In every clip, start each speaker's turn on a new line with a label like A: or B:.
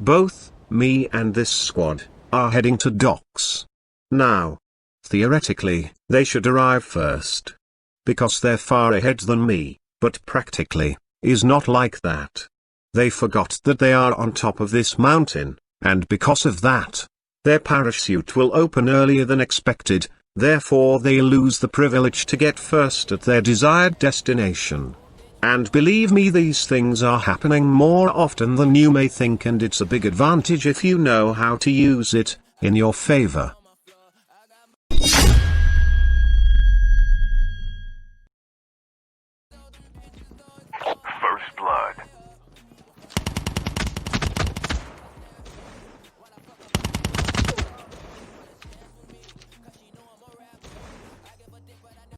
A: Both, me and this squad, are heading to docks. Now, theoretically, they should arrive first. Because they're far ahead than me, but practically, is not like that. They forgot that they are on top of this mountain, and because of that, their parachute will open earlier than expected, therefore they lose the privilege to get first at their desired destination. And believe me, these things are happening more often than you may think, and it's a big advantage if you know how to use it in your favor.
B: First blood.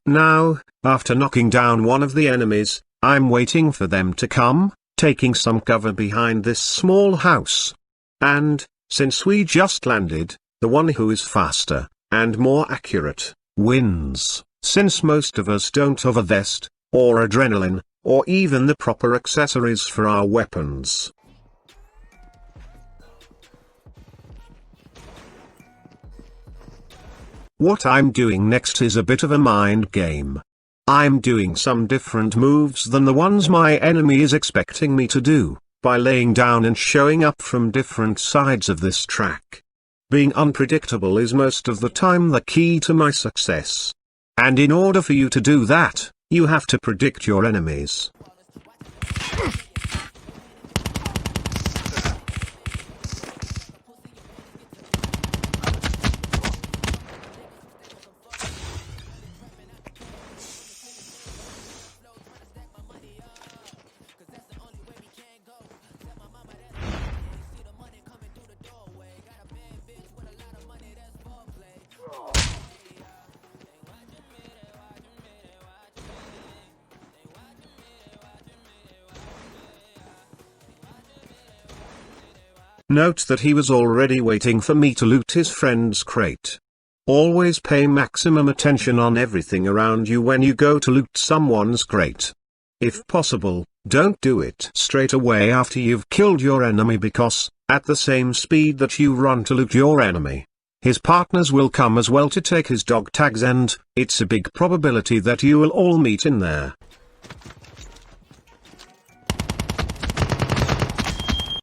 A: Now, after knocking down one of the enemies, I'm waiting for them to come, taking some cover behind this small house. And, since we just landed, the one who is faster, and more accurate, wins, since most of us don't have a vest, or adrenaline, or even the proper accessories for our weapons. What I'm doing next is a bit of a mind game. I'm doing some different moves than the ones my enemy is expecting me to do, by laying down and showing up from different sides of this track. Being unpredictable is most of the time the key to my success. And in order for you to do that, you have to predict your enemies. Note that he was already waiting for me to loot his friend's crate. Always pay maximum attention on everything around you when you go to loot someone's crate. If possible, don't do it straight away after you've killed your enemy, because, at the same speed that you run to loot your enemy, his partners will come as well to take his dog tags, and it's a big probability that you will all meet in there.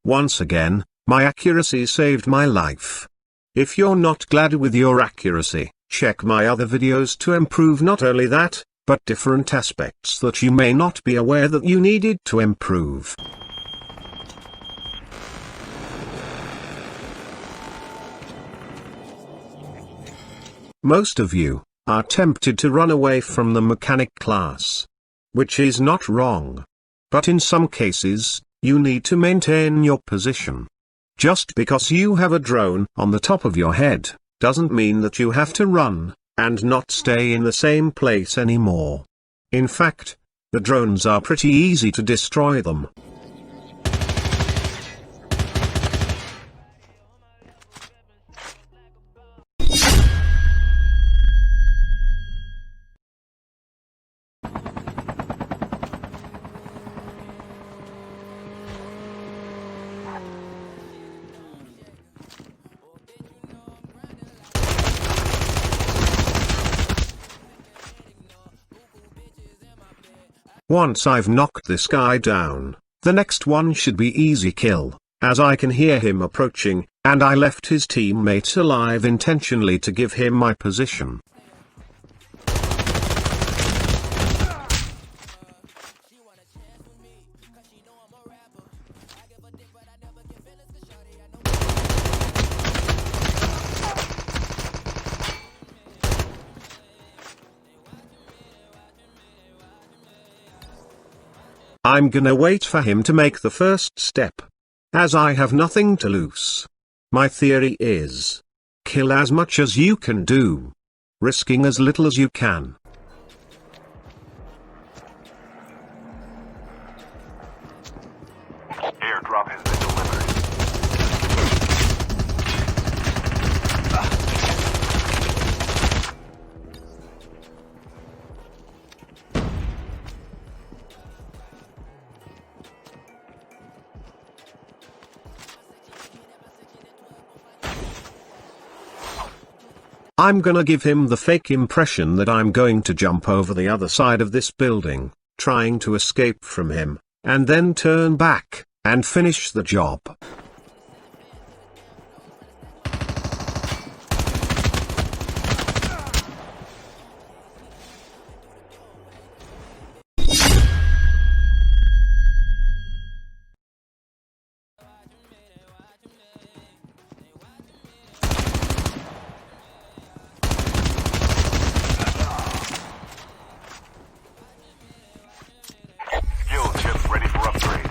A: Once again, my accuracy saved my life. If you're not glad with your accuracy, check my other videos to improve not only that, but different aspects that you may not be aware that you needed to improve. Most of you are tempted to run away from the mechanic class, which is not wrong. But in some cases, you need to maintain your position. Just because you have a drone on the top of your head, doesn't mean that you have to run, and not stay in the same place anymore. In fact, the drones are pretty easy to destroy them. Once I've knocked this guy down, the next one should be easy kill, as I can hear him approaching, and I left his teammate alive intentionally to give him my position. I'm gonna wait for him to make the first step, as I have nothing to lose. My theory is, kill as much as you can do, risking as little as you can.
B: Airdrop has been delivered.
A: I'm gonna give him the fake impression that I'm going to jump over the other side of this building, trying to escape from him, and then turn back, and finish the job.
B: Skill chip ready for upgrade.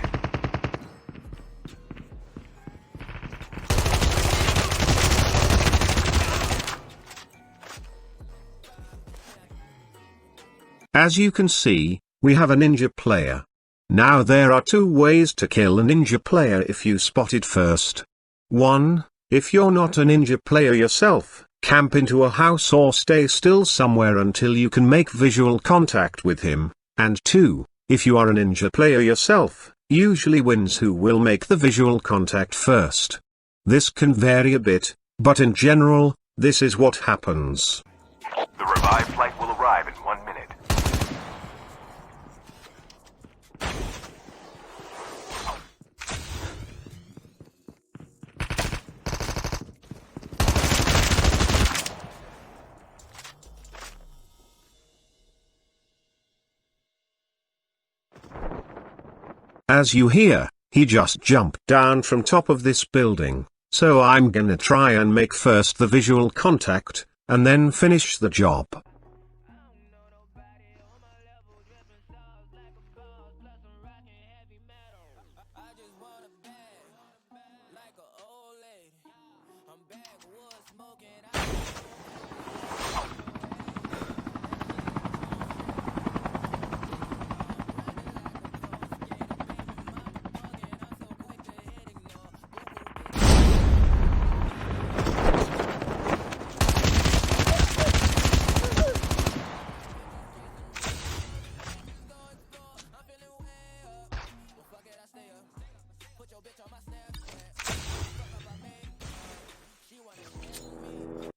A: As you can see, we have a ninja player. Now there are two ways to kill a ninja player if you spot it first. 1. If you're not a ninja player yourself, camp into a house or stay still somewhere until you can make visual contact with him. And 2. If you are a ninja player yourself, usually wins who will make the visual contact first. This can vary a bit, but in general, this is what happens.
B: The revived flight will arrive in 1 minute.
A: As you hear, he just jumped down from top of this building, so I'm gonna try and make first the visual contact, and then finish the job.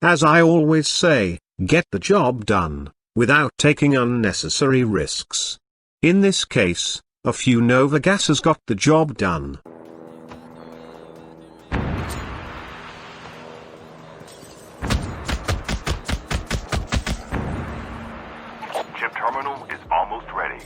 A: As I always say, get the job done, without taking unnecessary risks. In this case, a few Nova gases got the job done.
B: Chip terminal is almost ready.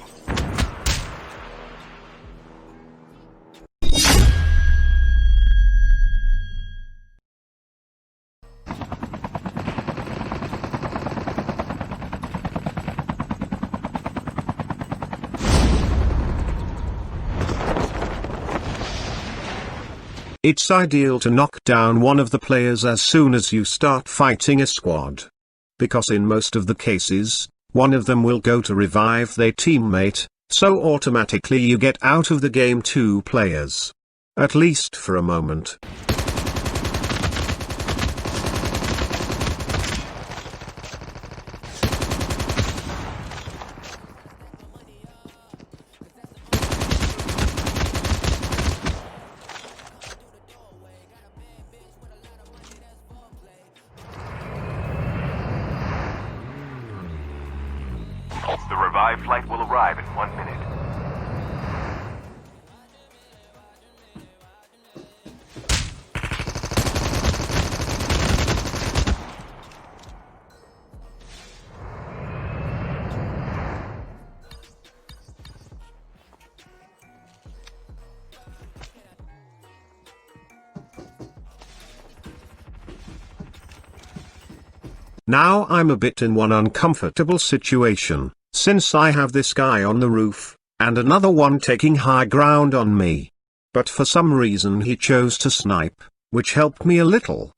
A: It's ideal to knock down one of the players as soon as you start fighting a squad. Because in most of the cases, one of them will go to revive their teammate, so automatically you get out of the game 2 players. At least for a moment.
B: The revived flight will arrive in 1 minute.
A: Now I'm a bit in one uncomfortable situation, since I have this guy on the roof, and another one taking high ground on me. But for some reason he chose to snipe, which helped me a little.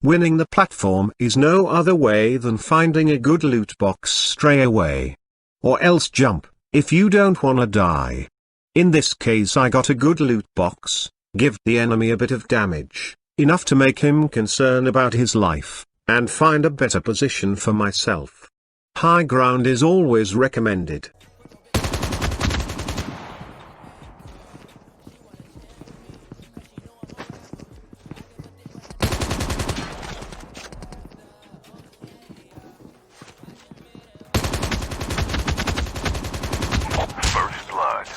A: Winning the platform is no other way than finding a good loot box straight away. Or else jump, if you don't wanna die. In this case I got a good loot box, give the enemy a bit of damage, enough to make him concerned about his life, and find a better position for myself. High ground is always recommended.
B: First blood.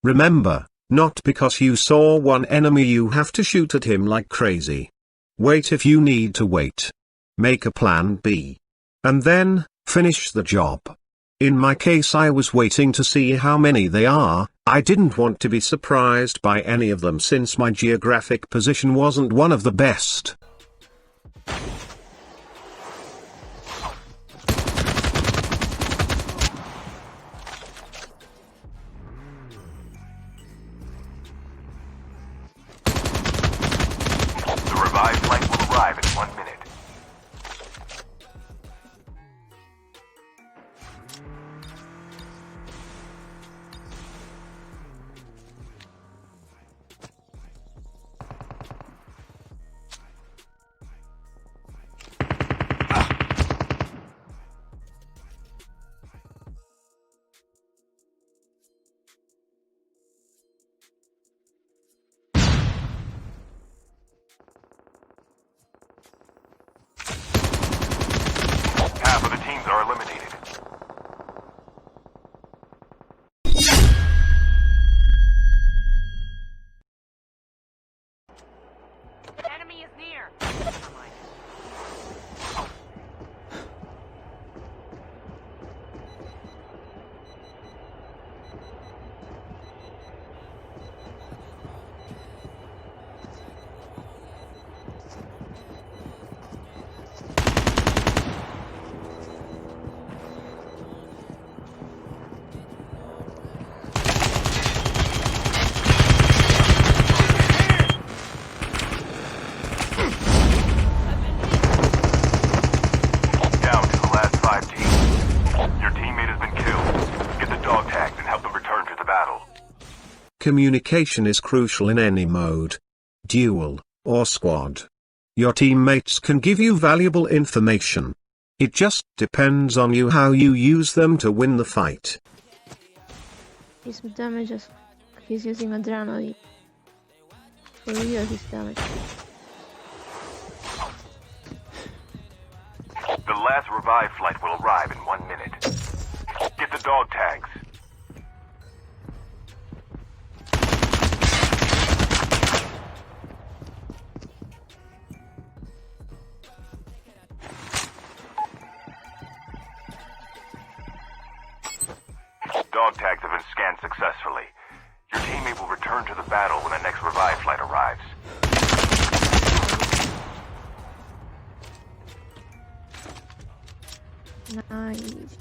A: Remember, not because you saw one enemy you have to shoot at him like crazy. Wait if you need to wait. Make a plan B. And then, finish the job. In my case I was waiting to see how many they are. I didn't want to be surprised by any of them since my geographic position wasn't one of the best.
B: The revived flight will arrive in 1 minute. Half of the teams are eliminated.
C: Enemy is near. Down to the last 5 teams. Your teammate has been killed. Get the dog tags and help them return to the battle.
A: Communication is crucial in any mode. Duel, or squad. Your teammates can give you valuable information. It just depends on you how you use them to win the fight.
D: His damages. He's using adrenaline. For real, his damage.
B: The last revived flight will arrive in 1 minute. Get the dog tags. Dog tags have been scanned successfully. Your teammate will return to the battle when the next revived flight arrives.
D: Nice.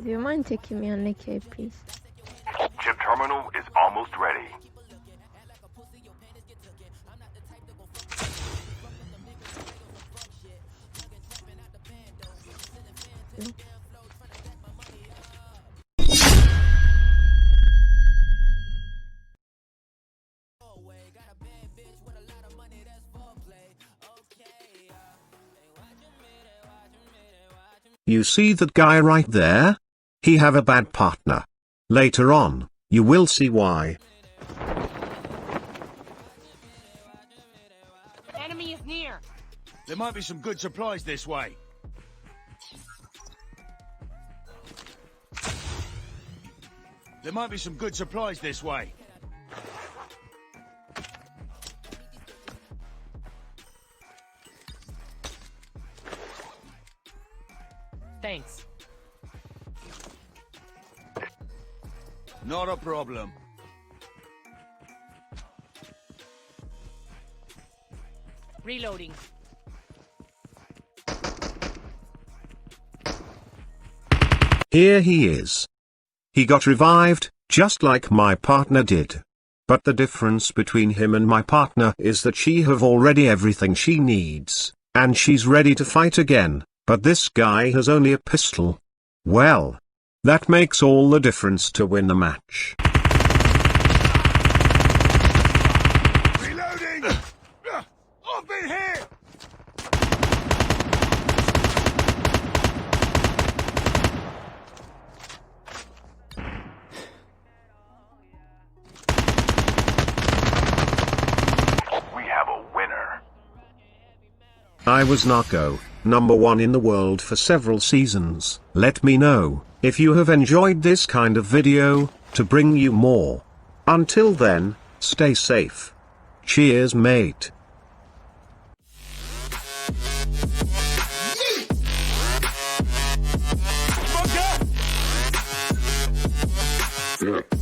D: Do you mind taking me on Nikkei, please?
B: Chip terminal is almost ready.
A: You see that guy right there? He have a bad partner. Later on, you will see why.
E: Enemy is near.
F: There might be some good supplies this way. There might be some good supplies this way.
E: Thanks.
F: Not a problem.
E: Reloading.
A: Here he is. He got revived, just like my partner did. But the difference between him and my partner is that she have already everything she needs, and she's ready to fight again, but this guy has only a pistol. Well, that makes all the difference to win the match.
F: Reloading! I've been hit!
B: We have a winner.
A: I was Narco, #1 in the world for several seasons. Let me know if you have enjoyed this kind of video, to bring you more. Until then, stay safe. Cheers, mate.
F: Bunker!